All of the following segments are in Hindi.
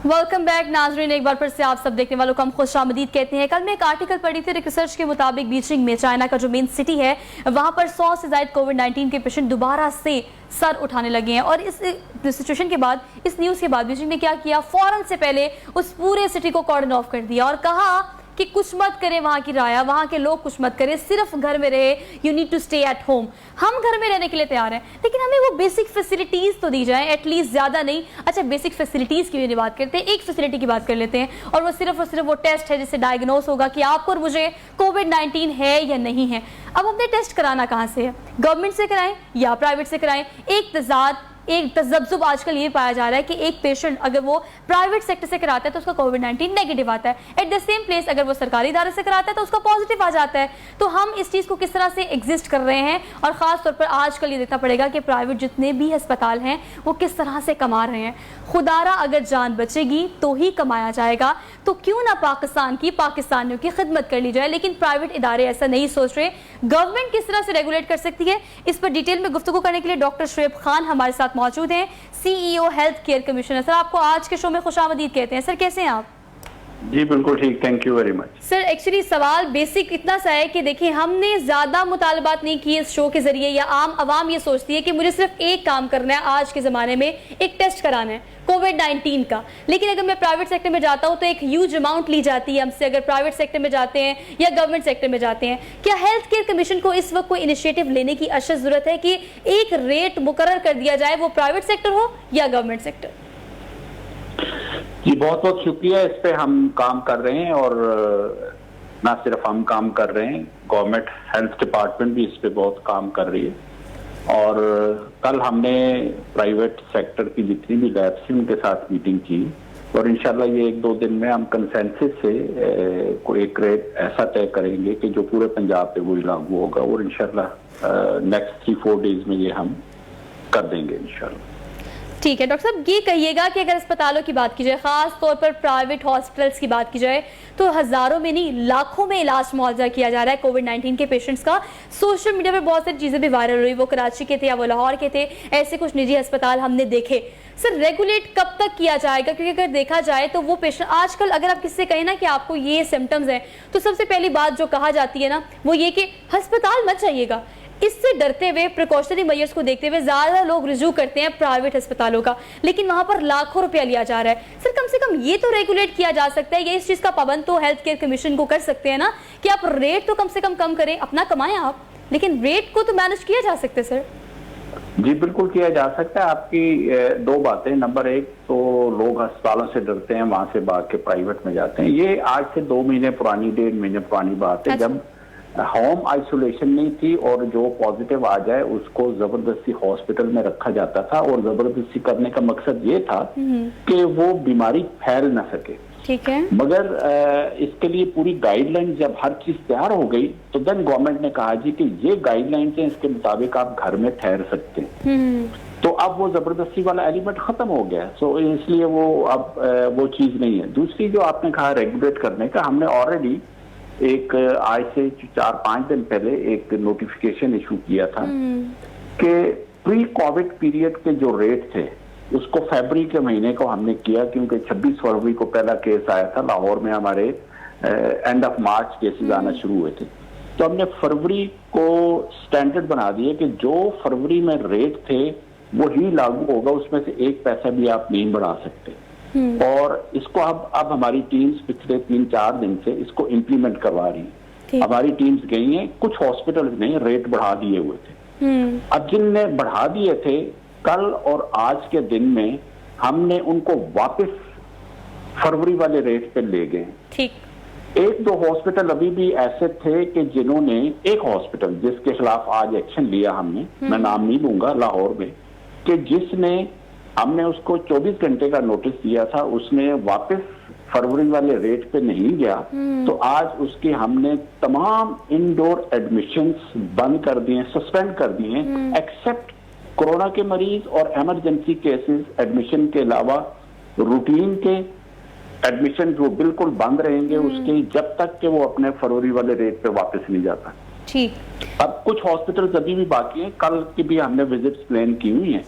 वेलकम बैक नाजरीन, एक बार फिर से आप सब देखने वालों को हम खुशामदीद कहते हैं। कल मैं एक आर्टिकल पढ़ी थी, एक रिसर्च के मुताबिक बीजिंग में, चाइना का जो मेन सिटी है, वहां पर 100 से ज्यादा कोविड-19 के पेशेंट दोबारा से सर उठाने लगे हैं। और इस सिचुएशन के बाद, इस न्यूज के बाद बीजिंग ने क्या किया, फौरन से पहले उस पूरे सिटी को कॉर्डन ऑफ कर दिया और कहा कि कुछ मत करें वहां की राया, वहां के लोग कुछ मत करें, सिर्फ घर में रहे, you need to stay at home. हम घर में रहने के लिए तैयार हैं, लेकिन हमें वो बेसिक फैसिलिटीज तो दी जाए, एटलीस्ट ज्यादा नहीं। अच्छा, बेसिक फैसिलिटीज की भी बात करते हैं, एक फैसिलिटी की बात कर लेते हैं, और वो सिर्फ वो टेस्ट है जिससे डायग्नोस होगा कि आपको और मुझे कोविड-19 है या नहीं है। अब हमने टेस्ट कराना कहां से है, गवर्नमेंट से कराएं या प्राइवेट से कराएं? एक तजब्जुब आजकल ये पाया जा रहा है कि एक पेशेंट अगर वो प्राइवेट सेक्टर से कराता है तो उसका कोविड-19 नेगेटिव आता है, एट द सेम प्लेस अगर वो सरकारी इदारे से कराता है तो उसका पॉजिटिव आ जाता है। तो हम इस चीज़ को किस तरह से एग्जिस्ट कर रहे हैं, और ख़ास तौर पर आजकल ये देखना पड़ेगा कि प्राइवेट जितने भी अस्पताल हैं वो किस तरह से कमा रहे हैं। खुदारा अगर जान बचेगी तो ही कमाया जाएगा, तो क्यों ना पाकिस्तान की, पाकिस्तानियों की खिदमत कर ली जाए। लेकिन प्राइवेट इदारे ऐसा नहीं सोच रहे। गवर्नमेंट किस तरह से रेगुलेट कर सकती है, इस पर डिटेल में गुफ्तगू करने के लिए डॉक्टर शुएब खान हमारे साथ मौजूद हैं, CEO health care commissioner. Sir, आपको आज के शो में खुशामदीद कहते हैं। सर, कैसे हैं आप? जी बिल्कुल ठीक, thank you very much. Sir, actually सवाल बेसिक इतना सा है कि देखिए, हमने ज्यादा मुतालबात नहीं किए इस शो के जरिए, या आम आवाम ये सोचती है कि मुझे सिर्फ एक काम करना है आज के जमाने में, एक टेस्ट कराना है कोविड-19 का। लेकिन अगर मैं प्राइवेट सेक्टर में जाता हूं तो एक ह्यूज अमाउंट ली जाती है हमसे, अगर प्राइवेट सेक्टर में जाते हैं या गवर्नमेंट सेक्टर में जाते हैं। क्या हेल्थ केयर कमीशन को इस वक्त कोई इनिशिएटिव लेने की अशद जरूरत है कि एक रेट मुकर्रर कर दिया जाए, वो प्राइवेट सेक्टर हो या गवर्नमेंट सेक्टर? जी बहुत बहुत शुक्रिया, इस पे हम काम कर रहे हैं, और ना सिर्फ हम काम कर रहे हैं, गवर्नमेंट हेल्थ डिपार्टमेंट भी इस पे बहुत काम कर रही है। और कल हमने प्राइवेट सेक्टर की जितनी भी लैब्स हैं उनके साथ मीटिंग की, और इंशाल्लाह ये 1-2 दिन में हम कंसेंसस से कोई एक रेट ऐसा तय करेंगे कि जो पूरे पंजाब पे वही लागू होगा, और इंशाल्लाह नेक्स्ट 3-4 डेज में ये हम कर देंगे इंशाल्लाह। ठीक है डॉक्टर साहब, ये कहिएगा कि अगर अस्पतालों की बात की जाए, खास तौर पर प्राइवेट हॉस्पिटल्स की बात की जाए, तो हजारों में नहीं लाखों में इलाज मुआवजा किया जा रहा है कोविड-19 के पेशेंट्स का। सोशल मीडिया पर बहुत सारी चीजें भी वायरल हुई, वो कराची के थे या वो लाहौर के थे, ऐसे कुछ निजी अस्पताल हमने देखे। सर, रेगुलेट कब तक किया जाएगा? क्योंकि अगर देखा जाए तो वो पेशेंट आजकल, अगर आप किससे कहें ना कि आपको ये सिम्टम्स हैं, तो सबसे पहली बात जो कहा जाती है ना, वो ये कि अस्पताल मत जाइएगा। इससे डरते हुए, प्रिकॉशनरी मेजर्स को देखते हुए ज्यादा लोग रिज्यू करते हैं प्राइवेट अस्पतालों का, लेकिन वहां पर लाखों रुपया लिया जा रहा है। सर, कम से कम ये तो रेगुलेट किया जा सकता है, ये इस चीज का पाबंद तो हेल्थ केयर कमीशन को कर सकते हैं ना, कि आप रेट तो कम से कम करें, अपना कमाएं आप, लेकिन रेट को तो मैनेज किया जा सकता है। सर जी बिल्कुल किया जा सकता है। आपकी 2 बातें, नंबर 1 तो लोग अस्पतालों से डरते हैं, वहां से भाग के प्राइवेट में जाते हैं। ये आज से 2 महीने पुरानी, 1.5 महीने पुरानी बात है, जब होम आइसोलेशन नहीं थी और जो पॉजिटिव आ जाए उसको जबरदस्ती हॉस्पिटल में रखा जाता था, और जबरदस्ती करने का मकसद ये था कि वो बीमारी फैल ना सके। ठीक है, मगर इसके लिए पूरी गाइडलाइन जब हर चीज तैयार हो गई तो देन गवर्नमेंट ने कहा जी कि ये गाइडलाइंस हैं, इसके मुताबिक आप घर में ठहर सकते हैं। तो अब वो जबरदस्ती वाला एलिमेंट खत्म हो गया, सो इसलिए वो अब वो चीज नहीं है। दूसरी जो आपने कहा रेगुलेट करने का, हमने ऑलरेडी एक आज से 4-5 दिन पहले एक नोटिफिकेशन इशू किया था कि प्री कोविड पीरियड के जो रेट थे उसको फरवरी के महीने को हमने किया, क्योंकि 26 फरवरी को पहला केस आया था लाहौर में, हमारे एंड ऑफ मार्च केसेस आना शुरू हुए थे। तो हमने फरवरी को स्टैंडर्ड बना दिए कि जो फरवरी में रेट थे वो ही लागू होगा, उसमें से 1 पैसा भी आप नहीं बढ़ा सकते। और इसको अब हमारी टीम्स पिछले 3-4 दिन से इसको इम्प्लीमेंट करवा रही है। हमारी टीम्स गई हैं, कुछ हॉस्पिटल ने रेट बढ़ा दिए हुए थे। अब जिनने बढ़ा दिए थे, कल और आज के दिन में हमने उनको वापस फरवरी वाले रेट पे ले गए। ठीक, 1-2 हॉस्पिटल अभी भी ऐसे थे कि जिन्होंने, एक हॉस्पिटल जिसके खिलाफ आज एक्शन लिया हमने, मैं नाम नहीं लूंगा, लाहौर में, कि जिसने, हमने उसको 24 घंटे का नोटिस दिया था, उसने वापस फरवरी वाले रेट पे नहीं गया, तो आज उसके हमने तमाम इंडोर एडमिशंस बंद कर दिए, सस्पेंड कर दिए, एक्सेप्ट कोरोना के मरीज और इमरजेंसी केसेस एडमिशन के अलावा रूटीन के एडमिशन जो बिल्कुल बंद रहेंगे उसके, जब तक कि वो अपने फरवरी वाले रेट पे वापस नहीं जाता। ठीक, अब कुछ हॉस्पिटल्स अभी भी बाकी हैं, कल की भी हमने विजिट्स प्लान की हुई हैं,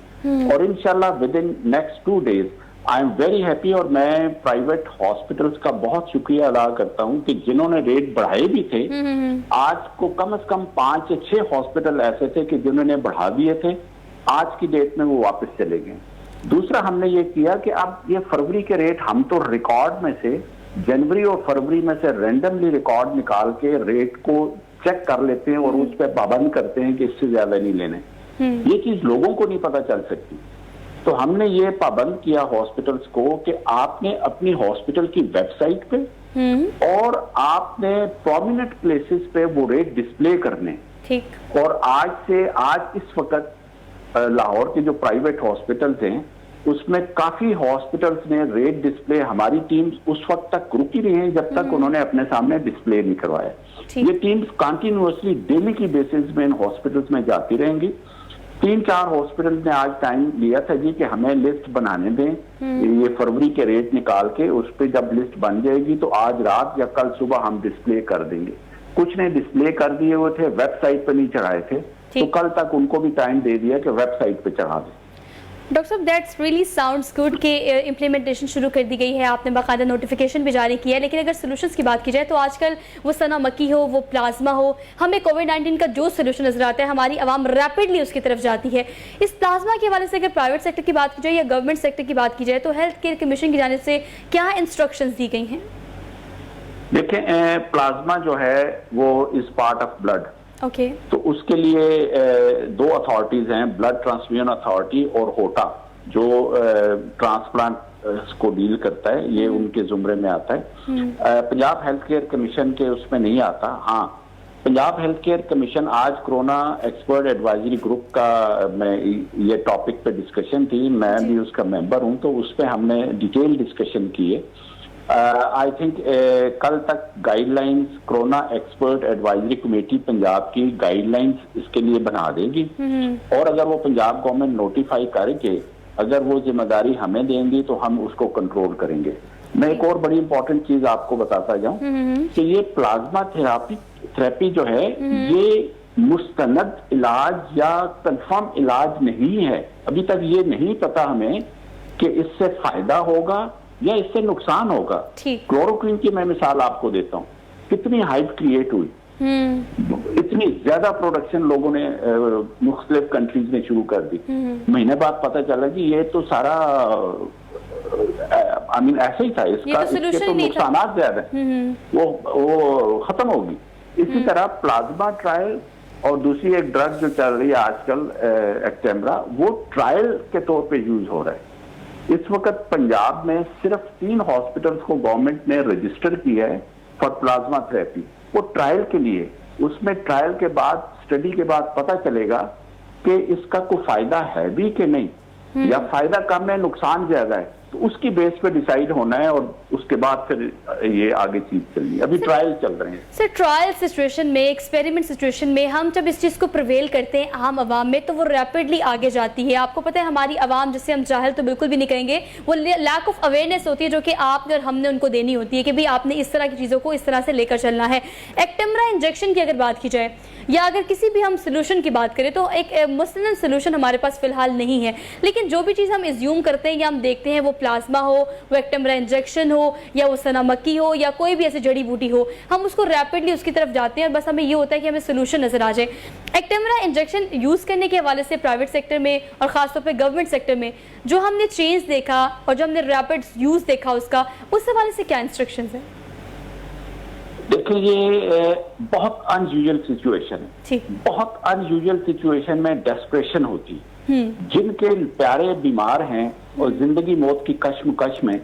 और इंशाल्लाह with in next 2 days I am very happy और मैं प्राइवेट हॉस्पिटल्स का बहुत शुक्रिया अदा करता हूं कि जिन्होंने रेट बढ़ाए भी थे, आज को कम से कम 5 या 6 हॉस्पिटल ऐसे थे कि जिन्होंने बढ़ा दिए थे, आज की डेट में वो वापस चले गए। दूसरा हमने ये किया कि अब ये फरवरी के रेट हम तो रिकॉर्ड में से जनवरी और फरवरी में से रैंडमली रिकॉर्ड निकाल के रेट को चेक कर लेते हैं और उस पर पाबंद करते हैं कि इससे ज्यादा नहीं लेने। ये चीज लोगों को नहीं पता चल सकती, तो हमने ये पाबंद किया हॉस्पिटल्स को कि आपने अपनी हॉस्पिटल की वेबसाइट पे और आपने प्रोमिनेंट प्लेसेस पे वो रेट डिस्प्ले करने। ठीक। और आज इस वक्त लाहौर के जो प्राइवेट हॉस्पिटल्स हैं उसमें काफी हॉस्पिटल्स ने रेट डिस्प्ले, हमारी टीम्स उस वक्त तक रुकी रही हैं जब तक उन्होंने अपने सामने डिस्प्ले नहीं करवाया। ये टीम्स कंटिन्यूअसली डेली की बेसिस में इन हॉस्पिटल्स में जाती रहेंगी। 3-4 हॉस्पिटल्स ने आज टाइम लिया था जी कि हमें लिस्ट बनाने दें, ये फरवरी के रेट निकाल के उस पर जब लिस्ट बन जाएगी तो आज रात या कल सुबह हम डिस्प्ले कर देंगे। कुछ ने डिस्प्ले कर दिए हुए थे, वेबसाइट पे नहीं चढ़ाए थे, तो कल तक उनको भी टाइम दे दिया कि वेबसाइट पे चढ़ा दें। डॉक्टर साहब, दैट्स रियली साउंड्स गुड कि इम्प्लीमेंटेशन शुरू कर दी गई है, आपने बाकायदा नोटिफिकेशन भी जारी किया है। लेकिन अगर सोल्यूशंस की बात की जाए तो आजकल वो सना मक्की हो, वो प्लाज्मा हो, हमें कोविड-19 का जो सोल्यूशन नजर आता है हमारी आवाम रैपिडली उसकी तरफ जाती है। इस प्लाज्मा के हवाले से अगर प्राइवेट सेक्टर की बात की जाए या गवर्नमेंट सेक्टर की बात की जाए तो हेल्थ केयर कमीशन की जानिब से क्या इंस्ट्रक्शंस दी गई हैं? देखिए, प्लाज्मा जो है वो is part of blood. Okay. तो उसके लिए 2 अथॉरिटीज हैं, ब्लड ट्रांसफ्यूजन अथॉरिटी और होटा, जो ट्रांसप्लांट को डील करता है, ये उनके जुमरे में आता है। पंजाब हेल्थ केयर कमीशन के उसमें नहीं आता। हाँ, पंजाब हेल्थ केयर कमीशन, आज कोरोना एक्सपर्ट एडवाइजरी ग्रुप का ये टॉपिक पे डिस्कशन थी, मैं भी उसका मेंबर हूं, तो उस पर हमने डिटेल डिस्कशन की है। आई थिंक कल तक guidelines corona expert advisory committee Punjab की गाइडलाइंस इसके लिए बना देगी, और अगर वो पंजाब गवर्नमेंट नोटिफाई करके अगर वो जिम्मेदारी हमें देंगी तो हम उसको कंट्रोल करेंगे। मैं एक और बड़ी इंपॉर्टेंट चीज आपको बताता जाऊं कि ये प्लाज्मा थेरेपी जो है ये मुस्तनद इलाज या कंफर्म इलाज नहीं है। अभी तक ये नहीं पता हमें कि इससे फायदा होगा या इससे नुकसान होगा। क्लोरोक्विन की मैं मिसाल आपको देता हूँ, कितनी हाइप क्रिएट हुई, इतनी ज्यादा प्रोडक्शन लोगों ने मुख्तलिफ कंट्रीज में शुरू कर दी। महीने बाद पता चला कि ये तो सारा ऐसे ही था, इसका इसके तो नुकसान ज्यादा है, वो खत्म होगी। इसी तरह प्लाज्मा ट्रायल और दूसरी एक ड्रग जो चल रही है आजकल एक्टेम्बरा, वो ट्रायल के तौर पे यूज हो रहा है। इस वक्त पंजाब में सिर्फ 3 हॉस्पिटल्स को गवर्नमेंट ने रजिस्टर किया है फॉर प्लाज्मा थेरेपी, वो ट्रायल के लिए। उसमें ट्रायल के बाद, स्टडी के बाद पता चलेगा कि इसका कोई फायदा है भी कि नहीं, या फायदा कम है नुकसान ज्यादा है, तो उसकी बेस पे डिसाइड होना है और उसके बाद फिर ये आगे चीज चलनी है। अभी ट्रायल चल रहे हैं सर। ट्रायल सिचुएशन में, एक्सपेरिमेंट सिचुएशन में हम जब इस चीज को प्रिवेल करते हैं आम आवाम में तो वो रैपिडली आगे जाती है। आपको पता है हमारी आवाम, जिसे हम जाहिल तो बिल्कुल भी नहीं कहेंगे, वो लैक ऑफ अवेयरनेस होती है जो कि आपने और हमने उनको देनी होती है कि भाई आपने इस तरह की चीजों को इस तरह से लेकर चलना है। एक्टेम्बरा इंजेक्शन की अगर बात की जाए या अगर किसी भी हम सोल्यूशन की बात करें तो एक मुस्तनद सोल्यूशन हमारे पास फिलहाल नहीं है, लेकिन जो भी चीज हम एज्यूम करते हैं या हम देखते हैं, वो प्लाज्मा हो, वो एक्टेम्बरा इंजेक्शन हो, या वो सना मक्की हो, या कोई भी ऐसी जड़ी बूटी हो, हम उसको रैपिडली उसकी तरफ जाते हैं और बस हमें ये होता है कि हमें सोल्यूशन नजर आ जाए। एक्टेम्बरा इंजेक्शन यूज करने के हवाले से प्राइवेट सेक्टर में और खासतौर पर गवर्नमेंट सेक्टर में जो हमने चेंज देखा और जो हमने रैपिड यूज देखा उसका, उस हवाले से क्या इंस्ट्रक्शंस है? देखिए, ये बहुत अनयूजुअल सिचुएशन है। बहुत अनयूजुअल सिचुएशन में डेस्परेशन होती है। जिनके प्यारे बीमार हैं और जिंदगी मौत की कश्मकश में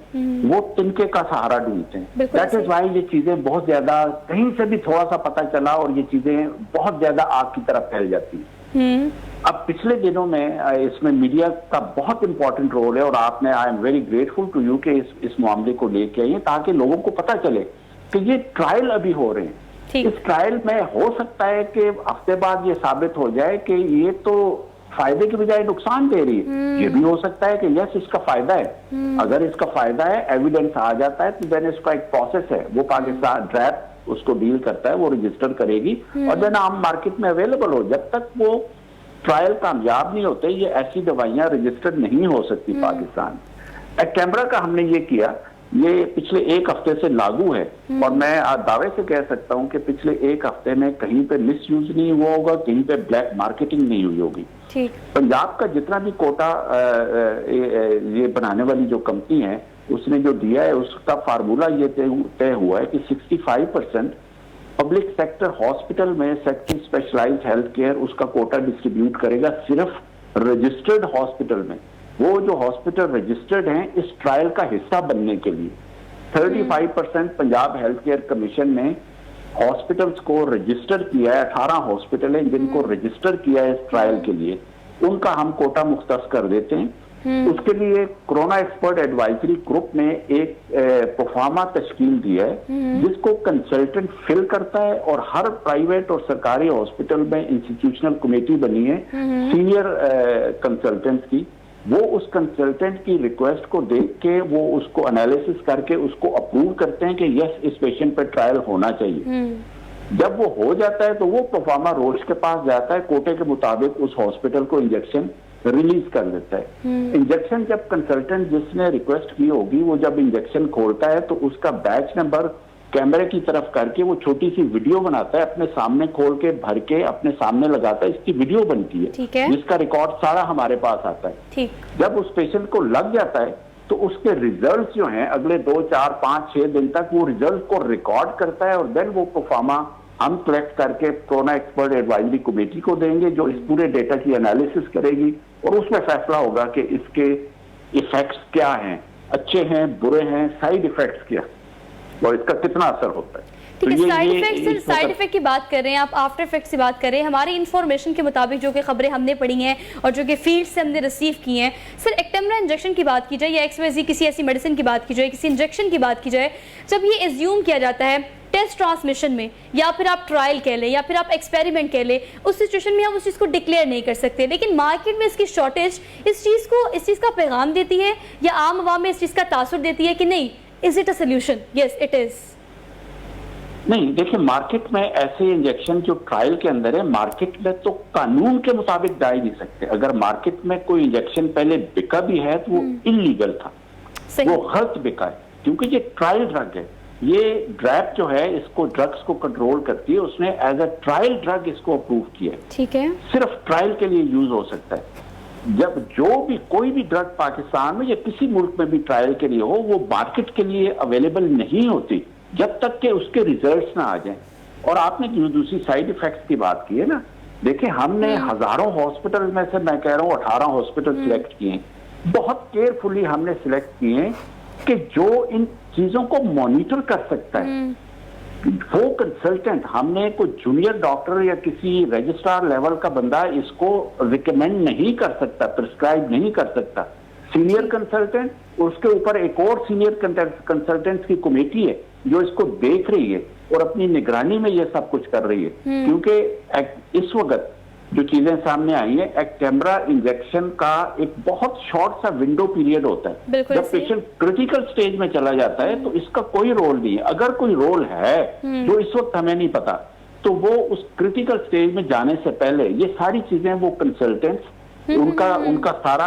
वो तिनके का सहारा ढूंढते हैं। दैट इज वाई ये चीजें बहुत ज्यादा, कहीं से भी थोड़ा सा पता चला और ये चीजें बहुत ज्यादा आग की तरफ फैल जाती है। अब पिछले दिनों में इसमें मीडिया का बहुत इंपॉर्टेंट रोल है और आपने, I am very grateful to you कि इस मामले को लेके आई है ताकि लोगों को पता चले कि ये ट्रायल अभी हो रहे हैं। इस ट्रायल में हो सकता है कि हफ्ते बाद ये साबित हो जाए कि ये तो फायदे की बजाय नुकसान दे रही है। ये भी हो सकता है कि यस इसका फायदा है। अगर इसका फायदा है, एविडेंस आ जाता है, तो देन इसका एक प्रोसेस है, वो पाकिस्तान ड्रैप उसको डील करता है, वो रजिस्टर करेगी और देन आम मार्केट में अवेलेबल हो। जब तक वो ट्रायल कामयाब नहीं होते, ये ऐसी दवाइयां रजिस्टर्ड नहीं हो सकती पाकिस्तान। एक्ट कैमरा का हमने ये किया, ये पिछले एक हफ्ते से लागू है और मैं आज दावे से कह सकता हूं कि पिछले एक हफ्ते में कहीं पे मिस यूज नहीं हुआ होगा, कहीं पे ब्लैक मार्केटिंग नहीं हुई होगी। ठीक। परंजाब का जितना भी कोटा ये बनाने वाली जो कंपनी है उसने जो दिया है उसका फार्मूला ये तय हुआ है कि 65% पब्लिक सेक्टर हॉस्पिटल में सेक्टर स्पेशलाइज्ड हेल्थ केयर उसका कोटा डिस्ट्रीब्यूट करेगा सिर्फ रजिस्टर्ड हॉस्पिटल में। वो जो हॉस्पिटल रजिस्टर्ड हैं इस ट्रायल का हिस्सा बनने के लिए 35% पंजाब हेल्थ केयर कमीशन ने हॉस्पिटल्स को रजिस्टर किया है। 18 हॉस्पिटल हैं जिनको रजिस्टर किया है इस ट्रायल के लिए, उनका हम कोटा मुख्तस कर देते हैं। उसके लिए कोरोना एक्सपर्ट एडवाइजरी ग्रुप ने एक प्रोफार्मा तश्कील दिया है जिसको कंसल्टेंट फिल करता है और हर प्राइवेट और सरकारी हॉस्पिटल में इंस्टीट्यूशनल कमेटी बनी है सीनियर कंसल्टेंट्स की। वो उस कंसल्टेंट की रिक्वेस्ट को देख के वो उसको एनालिसिस करके उसको अप्रूव करते हैं कि यस इस पेशेंट पर ट्रायल होना चाहिए। जब वो हो जाता है तो वो प्रोफार्मा रोज के पास जाता है, कोटे के मुताबिक उस हॉस्पिटल को इंजेक्शन रिलीज कर देता है। इंजेक्शन जब कंसल्टेंट जिसने रिक्वेस्ट की होगी वो जब इंजेक्शन खोलता है तो उसका बैच नंबर कैमरे की तरफ करके वो छोटी सी वीडियो बनाता है, अपने सामने खोल के भर के अपने सामने लगाता है, इसकी वीडियो बनती है जिसका रिकॉर्ड सारा हमारे पास आता है। ठीक। जब उस पेशेंट को लग जाता है तो उसके रिजल्ट जो हैं अगले 2, 4, 5, 6 दिन तक वो रिजल्ट को रिकॉर्ड करता है और देन वो प्रोफार्मा हम कलेक्ट करके कोरोना एक्सपर्ट एडवाइजरी कमेटी को देंगे जो इस पूरे डेटा की एनालिसिस करेगी और उसमें फैसला होगा कि इसके इफेक्ट्स क्या हैं, अच्छे हैं, बुरे हैं, साइड इफेक्ट्स क्या और इसका कितना असर होता है। ठीक है, साइड इफेक्ट की बात कर रहे हैं आप, आफ्टर इफेक्ट की बात कर रहे हैं। हमारी इन्फॉर्मेशन के मुताबिक जो कि खबरें हमने पढ़ी हैं और जो कि फील्ड से हमने रिसीव की हैं, सर एक्टेमरा इंजेक्शन की बात की जाए या XYZ किसी ऐसी मेडिसिन की बात की जाए, किसी इंजेक्शन की बात की जाए, जब ये एज्यूम किया जाता है टेस्ट ट्रांसमिशन में या फिर आप ट्रायल कह लें या फिर आप एक्सपेरिमेंट कह लें, उस सिचुएशन में हम उस चीज़ को डिक्लेयर नहीं कर सकते, लेकिन मार्केट में इसकी शॉर्टेज इस चीज़ का पैगाम देती है या आम आवाम में इस चीज़ का तासुर देती है कि नहीं, is it a solution? Yes it is. नहीं, देखिए मार्केट में ऐसे इंजेक्शन जो ट्रायल के अंदर है मार्केट में तो कानून के मुताबिक जा ही नहीं सकते। अगर मार्केट में कोई इंजेक्शन पहले बिका भी है तो वो इलीगल था, वो गलत बिका है क्योंकि ये ट्रायल ड्रग है। ये ड्रैप जो है इसको ड्रग्स को कंट्रोल करती है, उसने एज अ ट्रायल ड्रग इसको अप्रूव किया है। ठीक है, सिर्फ ट्रायल के लिए यूज हो सकता है। जब जो भी कोई भी ड्रग पाकिस्तान में या किसी मुल्क में भी ट्रायल के लिए हो वो मार्केट के लिए अवेलेबल नहीं होती जब तक कि उसके रिजल्ट्स ना आ जाएं। और आपने जो दूसरी साइड इफेक्ट्स की बात की है ना, देखिए हमने हजारों हॉस्पिटल में से मैं कह रहा हूँ 18 हॉस्पिटल सिलेक्ट किए, बहुत केयरफुली हमने सिलेक्ट किए कि जो इन चीजों को मॉनिटर कर सकता है वो कंसल्टेंट। हमने कोई जूनियर डॉक्टर या किसी रजिस्ट्रार लेवल का बंदा इसको रिकमेंड नहीं कर सकता, प्रिस्क्राइब नहीं कर सकता। सीनियर कंसल्टेंट, उसके ऊपर एक और सीनियर कंसल्टेंट्स की कमेटी है जो इसको देख रही है और अपनी निगरानी में ये सब कुछ कर रही है। क्योंकि इस वक्त जो चीजें सामने आई है, एक्टेमरा इंजेक्शन का एक बहुत शॉर्ट सा विंडो पीरियड होता है। जब पेशेंट क्रिटिकल स्टेज में चला जाता है तो इसका कोई रोल नहीं है। अगर कोई रोल है जो इस वक्त हमें नहीं पता तो वो उस क्रिटिकल स्टेज में जाने से पहले ये सारी चीजें वो कंसल्टेंट्स उनका सारा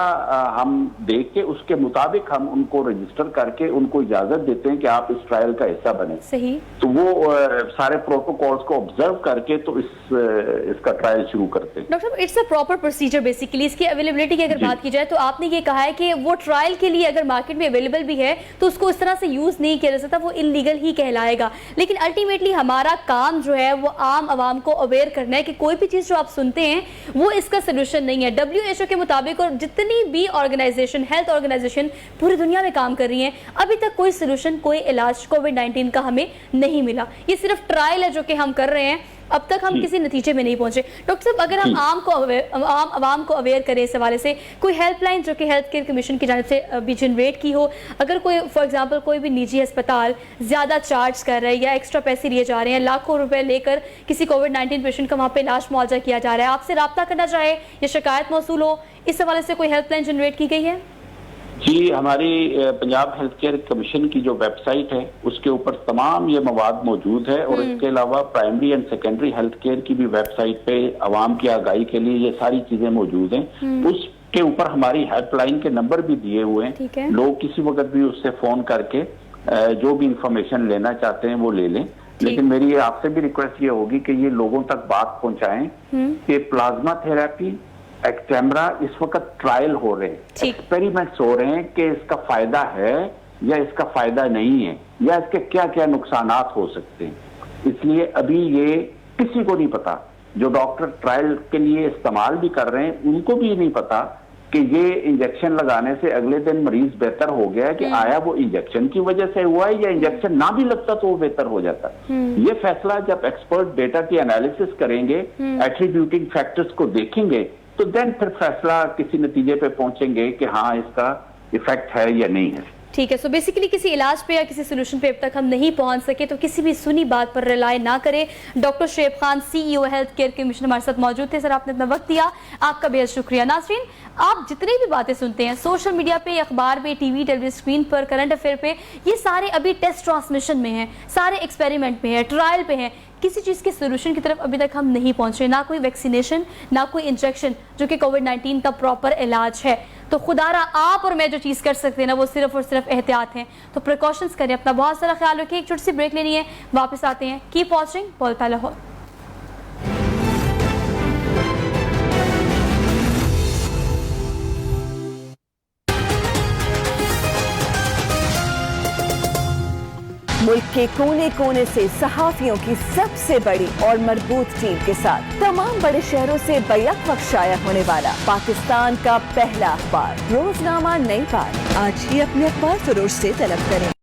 हम देख के उसके मुताबिक हम उनको रजिस्टर करके उनको इजाजत देते हैं कि आप इस ट्रायल का हिस्सा बने। सही। तो वो सारे प्रोटोकॉल्स को ऑब्जर्व करके तो इसका ट्रायल शुरू करते हैं। Doctor, it's a proper procedure basically. इसकी अवेलेबिलिटी की अगर बात की जाए तो आपने ये कहा है कि वो ट्रायल के लिए अगर मार्केट में अवेलेबल भी है तो उसको इस तरह से यूज नहीं किया जा सकता, वो इलीगल ही कहलाएगा। लेकिन अल्टीमेटली हमारा काम जो है वो आम आवाम को अवेयर करना है कि कोई भी चीज जो आप सुनते हैं वो इसका सोल्यूशन नहीं है। WHO के मुताबिक और जितनी भी ऑर्गेनाइजेशन, हेल्थ ऑर्गेनाइजेशन पूरी दुनिया में काम कर रही हैं, अभी तक कोई सोल्यूशन, कोई इलाज कोविड-19 का हमें नहीं मिला। ये सिर्फ ट्रायल है जो कि हम कर रहे हैं, अब तक हम किसी नतीजे में नहीं पहुंचे। डॉक्टर साहब, अगर हम आम आवाम को अवेयर करें इस हवाले से, कोई हेल्पलाइन जो कि हेल्थ केयर कमीशन की जानिब से भी जनरेट की हो, अगर कोई फॉर एग्जांपल कोई भी निजी अस्पताल ज़्यादा चार्ज कर रहा है या एक्स्ट्रा पैसे लिए जा रहे हैं, लाखों रुपए लेकर किसी कोविड-19 पेशेंट का वहाँ पे इलाज मुआवजा किया जा रहा है, आपसे रब्ता करना चाहे या शिकायत मौसूल हो, इस हवाले से कोई हेल्पलाइन जनरेट की गई है? जी, हमारी पंजाब हेल्थ केयर कमीशन की जो वेबसाइट है उसके ऊपर तमाम ये मवाद मौजूद है और इसके अलावा primary and secondary health care की भी वेबसाइट पे आवाम की आगाही के लिए ये सारी चीजें मौजूद हैं। उस के ऊपर हमारी हेल्पलाइन के नंबर भी दिए हुए ठीक है। हैं। लोग किसी वक्त भी उससे फोन करके जो भी इंफॉर्मेशन लेना चाहते हैं वो ले लें। लेकिन मेरी आपसे भी रिक्वेस्ट ये होगी कि ये लोगों तक बात पहुंचाएं कि प्लाज्मा थेरेपी, एक्टेमरा इस वक्त ट्रायल हो रहे हैं, एक्सपेरिमेंट्स हो रहे हैं कि इसका फायदा है या इसका फायदा नहीं है, या इसके क्या क्या नुकसानात हो सकते हैं। इसलिए अभी ये किसी को नहीं पता। जो डॉक्टर ट्रायल के लिए इस्तेमाल भी कर रहे हैं उनको भी नहीं पता कि ये इंजेक्शन लगाने से अगले दिन मरीज बेहतर हो गया है कि आया वो इंजेक्शन की वजह से हुआ है या इंजेक्शन ना भी लगता तो वो बेहतर हो जाता। ये फैसला जब एक्सपर्ट डेटा की एनालिसिस करेंगे, एट्रीब्यूटिंग फैक्टर्स को देखेंगे, तो देन फिर फैसला किसी नतीजे पे पहुंचेंगे कि हाँ इसका इफेक्ट है या नहीं है। ठीक है। सो बेसिकली किसी इलाज पे या किसी सोल्यूशन पे अब तक हम नहीं पहुंच सके तो किसी भी सुनी बात पर रिलाय ना करें। Doctor Shoaib Khan, CEO health care के मिशन हमारे साथ मौजूद थे। सर, आपने इतना वक्त दिया, आपका बेहद शुक्रिया। नाज़रीन, आप जितनी भी बातें सुनते हैं सोशल मीडिया पे, अखबार पे, टीवी टेलीविजन स्क्रीन पर, करंट अफेयर पे, ये सारे अभी टेस्ट ट्रांसमिशन में हैं, सारे एक्सपेरिमेंट में है, ट्रायल पे हैं। किसी चीज़ के सोल्यूशन की तरफ अभी तक हम नहीं पहुंचे, ना कोई वैक्सीनेशन, ना कोई इंजेक्शन जो कि कोविड-19 का प्रॉपर इलाज है। तो खुदारा आप और मैं जो चीज़ कर सकते हैं ना वो सिर्फ और सिर्फ एहतियात हैं। तो प्रिकॉशंस करें, अपना बहुत सारा ख्याल रखें। एक छोटी सी ब्रेक लेनी है, वापस आते हैं। कीप वॉचिंग बोलता लाहौर। मुल्क के कोने कोने से सहाफियों की सबसे बड़ी और मजबूत टीम के साथ तमाम बड़े शहरों से बैक वक्त शाया होने वाला पाकिस्तान का पहला अखबार रोजनामा नई बात। आज ही अपने अखबार फरोश से तलब करें।